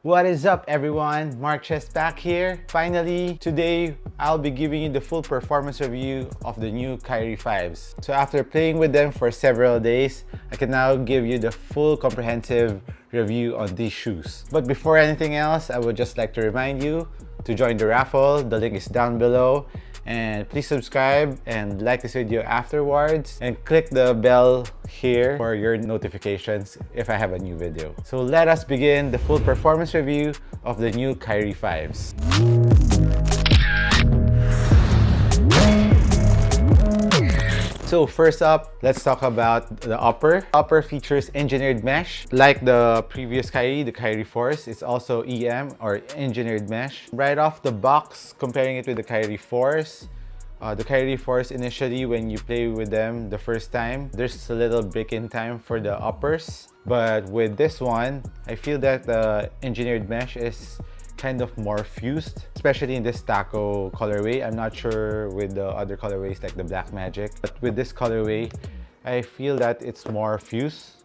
What is up everyone? Mark Chess back here. Finally, today I'll be giving you the full performance review of the new KYRIE 5s. So after playing with them for several days, I can now give you the full comprehensive review on these shoes. But before anything else, I would just like to remind you to join the raffle. The link is down below. And please subscribe and like this video afterwards, and click the bell here for your notifications if I have a new video. So let us begin the full performance review of the new KYRIE 5s. So first up, let's talk about the upper. Upper features engineered mesh. Like the previous KYRIE, the KYRIE Force, it's also EM or engineered mesh. Right off the box, comparing it with the KYRIE Force, the KYRIE Force initially when you play with them the first time, there's a little break-in time for the uppers. But with this one, I feel that the engineered mesh is kind of more fused, especially in this taco colorway. I'm not sure with the other colorways like the Black Magic, but with this colorway, I feel that it's more fused.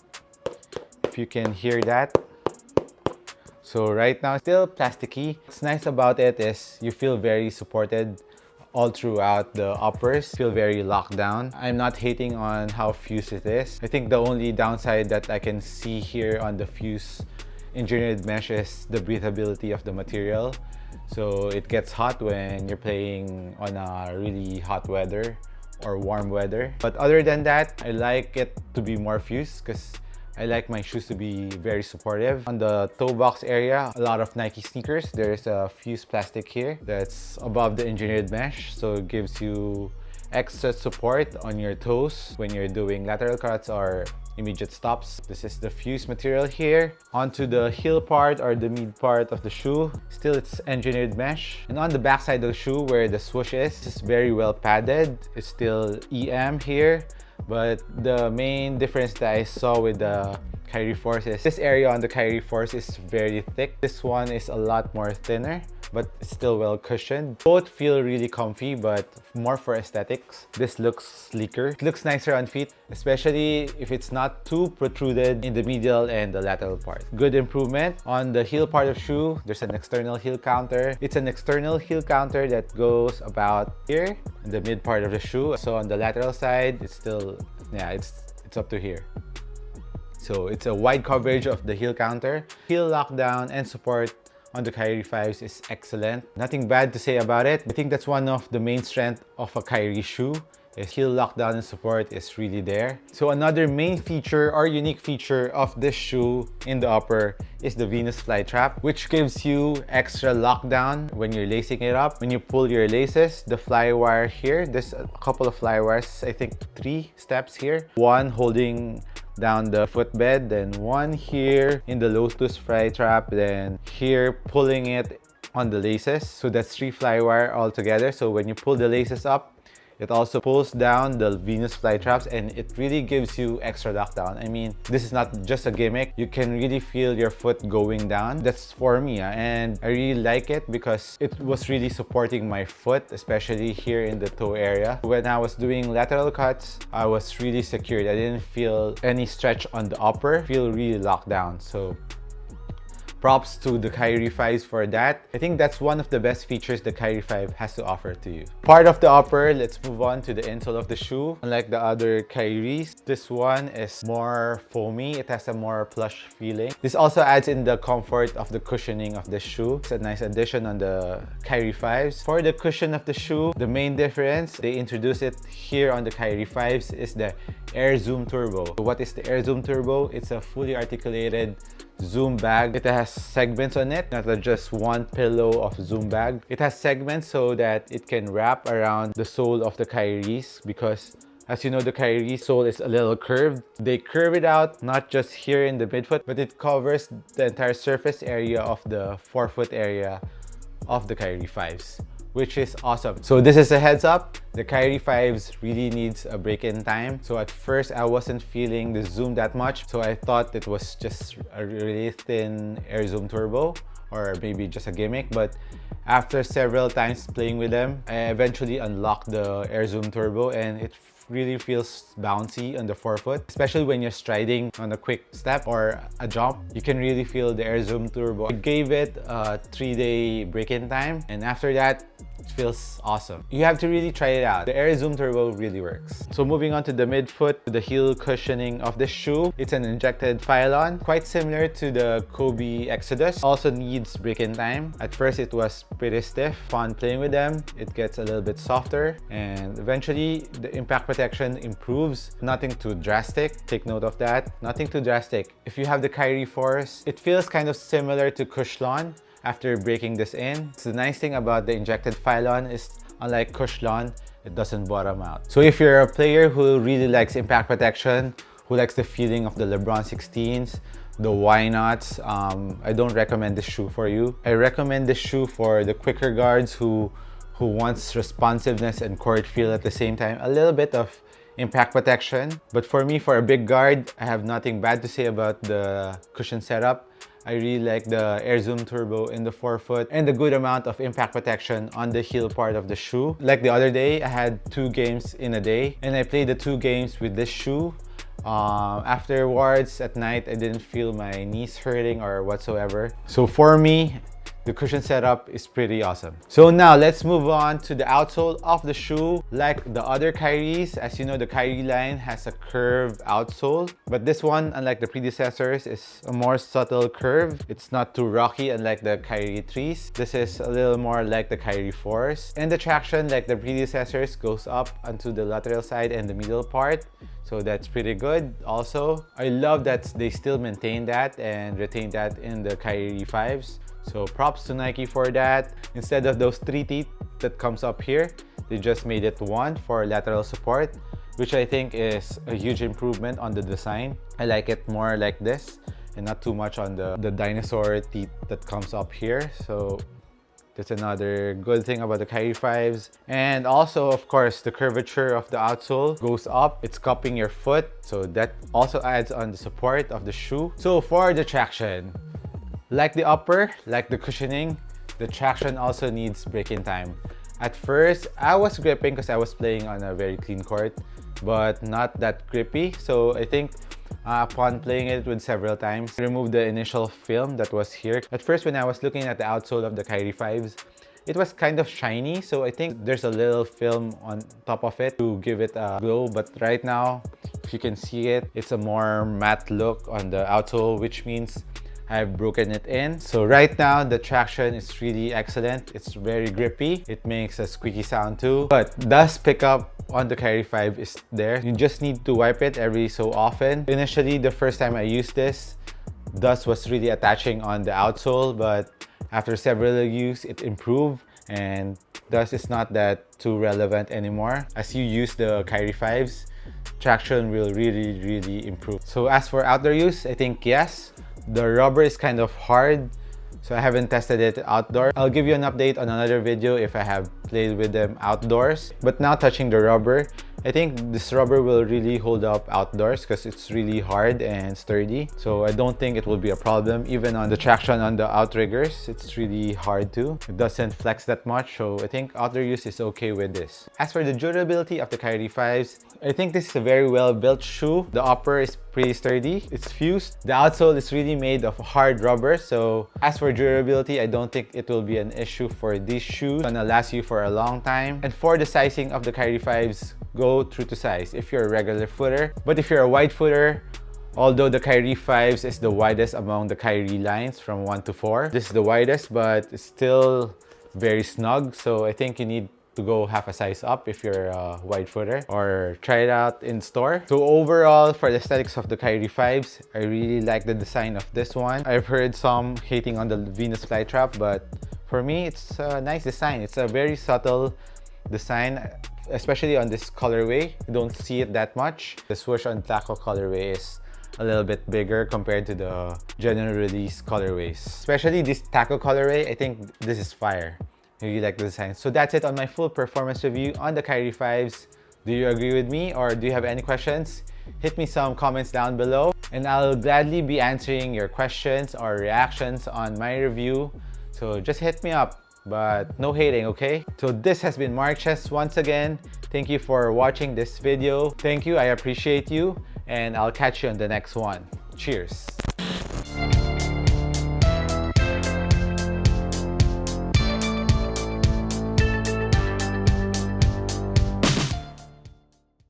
If you can hear that. So right now, still plasticky. What's nice about it is you feel very supported all throughout the uppers. Feel very locked down. I'm not hating on how fused it is. I think the only downside that I can see here on the fused engineered mesh is the breathability of the material. So it gets hot when you're playing on a really hot weather or warm weather. But other than that, I like it to be more fused because I like my shoes to be very supportive. On the toe box area, a lot of Nike sneakers. There's a fused plastic here that's above the engineered mesh, so it gives you extra support on your toes when you're doing lateral cuts or immediate stops. This is the fused material here. Onto the heel part or the mid part of the shoe, still it's engineered mesh. And on the back side of the shoe where the swoosh is, it's very well padded. It's still EM here, but the main difference that I saw with the KYRIE Force is this area on the KYRIE Force is very thick. This one is a lot more thinner, but it's still well cushioned. Both feel really comfy, but more for aesthetics. This looks sleeker. It looks nicer on feet, especially if it's not too protruded in the medial and the lateral part. Good improvement. On the heel part of shoe, there's an external heel counter. It's an external heel counter that goes about here in the mid part of the shoe. So on the lateral side, it's still, yeah, it's up to here. So it's a wide coverage of the heel counter. Heel lockdown and support on the KYRIE 5s is excellent. Nothing bad to say about it. I think that's one of the main strengths of a KYRIE shoe, is heel lockdown and support is really there. So another main feature or unique feature of this shoe in the upper is the Venus flytrap, which gives you extra lockdown when you're lacing it up. When you pull your laces, the fly wire here, there's a couple of fly wires, I think 3 steps here. One holding down the footbed, then one here in the Lotus fly trap, then here pulling it on the laces. So that's 3 fly wire all together. So when you pull the laces up, it also pulls down the Venus flytraps and it really gives you extra lockdown. I mean, this is not just a gimmick. You can really feel your foot going down. That's for me, and I really like it because it was really supporting my foot, especially here in the toe area. When I was doing lateral cuts, I was really secured. I didn't feel any stretch on the upper. I feel really locked down. So props to the KYRIE 5s for that. I think that's one of the best features the KYRIE 5 has to offer to you. Part of the upper, let's move on to the insole of the shoe. Unlike the other KYRIEs, this one is more foamy. It has a more plush feeling. This also adds in the comfort of the cushioning of the shoe. It's a nice addition on the KYRIE 5s. For the cushion of the shoe, the main difference, they introduce it here on the KYRIE 5s, is the Air Zoom Turbo. So what is the Air Zoom Turbo? It's a fully articulated Zoom bag. It has segments on it, not just one pillow of Zoom bag. It has segments so that it can wrap around the sole of the KYRIEs, because as you know, the KYRIE sole is a little curved. They curve it out not just here in the midfoot, but it covers the entire surface area of the forefoot area of the KYRIE 5s, which is awesome. So this is a heads up. The KYRIE 5s really needs a break-in time. So at first I wasn't feeling the zoom that much. So I thought it was just a really thin Air Zoom Turbo or maybe just a gimmick. But after several times playing with them, I eventually unlocked the Air Zoom Turbo and it really feels bouncy on the forefoot, especially when you're striding on a quick step or a jump. You can really feel the Air Zoom Turbo. I gave it a 3-day break-in time, and after that, it feels awesome. You have to really try it out. The Air Zoom Turbo really works. So moving on to the midfoot, the heel cushioning of the shoe. It's an injected Phylon, quite similar to the Kobe Exodus. Also needs break-in time. At first, it was pretty stiff. Fun playing with them. It gets a little bit softer, and eventually the impact protection improves. Nothing too drastic. Take note of that. Nothing too drastic. If you have the KYRIE Force, it feels kind of similar to Cushlon after breaking this in. So the nice thing about the injected Phylon is, unlike Cushlon, it doesn't bottom out. So if you're a player who really likes impact protection, who likes the feeling of the LeBron 16s, the why nots, I don't recommend this shoe for you. I recommend this shoe for the quicker guards who wants responsiveness and court feel at the same time. A little bit of impact protection. But for me, for a big guard, I have nothing bad to say about the cushion setup. I really like the Air Zoom Turbo in the forefoot and the good amount of impact protection on the heel part of the shoe. Like the other day, I had 2 games in a day, and I played the 2 games with this shoe. Afterwards, at night, I didn't feel my knees hurting or whatsoever. So for me, the cushion setup is pretty awesome. So now let's move on to the outsole of the shoe. Like the other KYRIEs, as you know, the KYRIE line has a curved outsole, but this one, unlike the predecessors, is a more subtle curve. It's not too rocky, unlike the KYRIE 3s. This is a little more like the KYRIE 4s. And the traction, like the predecessors, goes up onto the lateral side and the middle part. So that's pretty good. Also, I love that they still maintain that and retain that in the KYRIE 5s. So props to Nike for that. Instead of those 3 teeth that comes up here, they just made it 1 for lateral support, which I think is a huge improvement on the design. I like it more like this and not too much on the dinosaur teeth that comes up here. So that's another good thing about the KYRIE 5s. And also, of course, the curvature of the outsole goes up. It's cupping your foot, so that also adds on the support of the shoe. So for the traction, like the upper, like the cushioning, the traction also needs break-in time. At first, I was gripping because I was playing on a very clean court, but not that grippy. So I think upon playing it with several times, I removed the initial film that was here. At first, when I was looking at the outsole of the KYRIE 5s, it was kind of shiny. So I think there's a little film on top of it to give it a glow. But right now, if you can see it, it's a more matte look on the outsole, which means I've broken it in. So right now, the traction is really excellent. It's very grippy. It makes a squeaky sound too, but dust pickup on the KYRIE 5 is there. You just need to wipe it every so often. Initially, the first time I used this, dust was really attaching on the outsole, but after several use, it improved and dust is not that too relevant anymore. As you use the KYRIE 5s, traction will really improve. So as for outdoor use, I think yes. The rubber is kind of hard, so I haven't tested it outdoor. I'll give you an update on another video if I have played with them outdoors. But now touching the rubber, I think this rubber will really hold up outdoors because it's really hard and sturdy. So I don't think it will be a problem. Even on the traction on the outriggers, it's really hard too. It doesn't flex that much, so I think outdoor use is okay with this. As for the durability of the KYRIE 5s, I think this is a very well built shoe. The upper is pretty sturdy. It's fused. The outsole is really made of hard rubber. So as for durability, I don't think it will be an issue for these shoes. It's gonna last you for a long time. And for the sizing of the KYRIE 5s, go true to size if you're a regular footer. But if you're a wide footer, although the KYRIE 5s is the widest among the KYRIE lines from 1 to 4, this is the widest, but it's still very snug. So I think you need to go half a size up if you're a wide footer, or try it out in store. So overall, for the aesthetics of the KYRIE 5s, I really like the design of this one. I've heard some hating on the Venus flytrap, but for me, it's a nice design. It's a very subtle design, especially on this colorway. You don't see it that much. The swoosh on taco colorway is a little bit bigger compared to the general release colorways. Especially this taco colorway, I think this is fire. I really like the design. So that's it on my full performance review on the KYRIE 5s. Do you agree with me, or do you have any questions? Hit me some comments down below and I'll gladly be answering your questions or reactions on my review. So just hit me up. but no hating, okay? So this has been Marches once again. Thank you for watching this video. Thank you, I appreciate you, and I'll catch you on the next one. Cheers!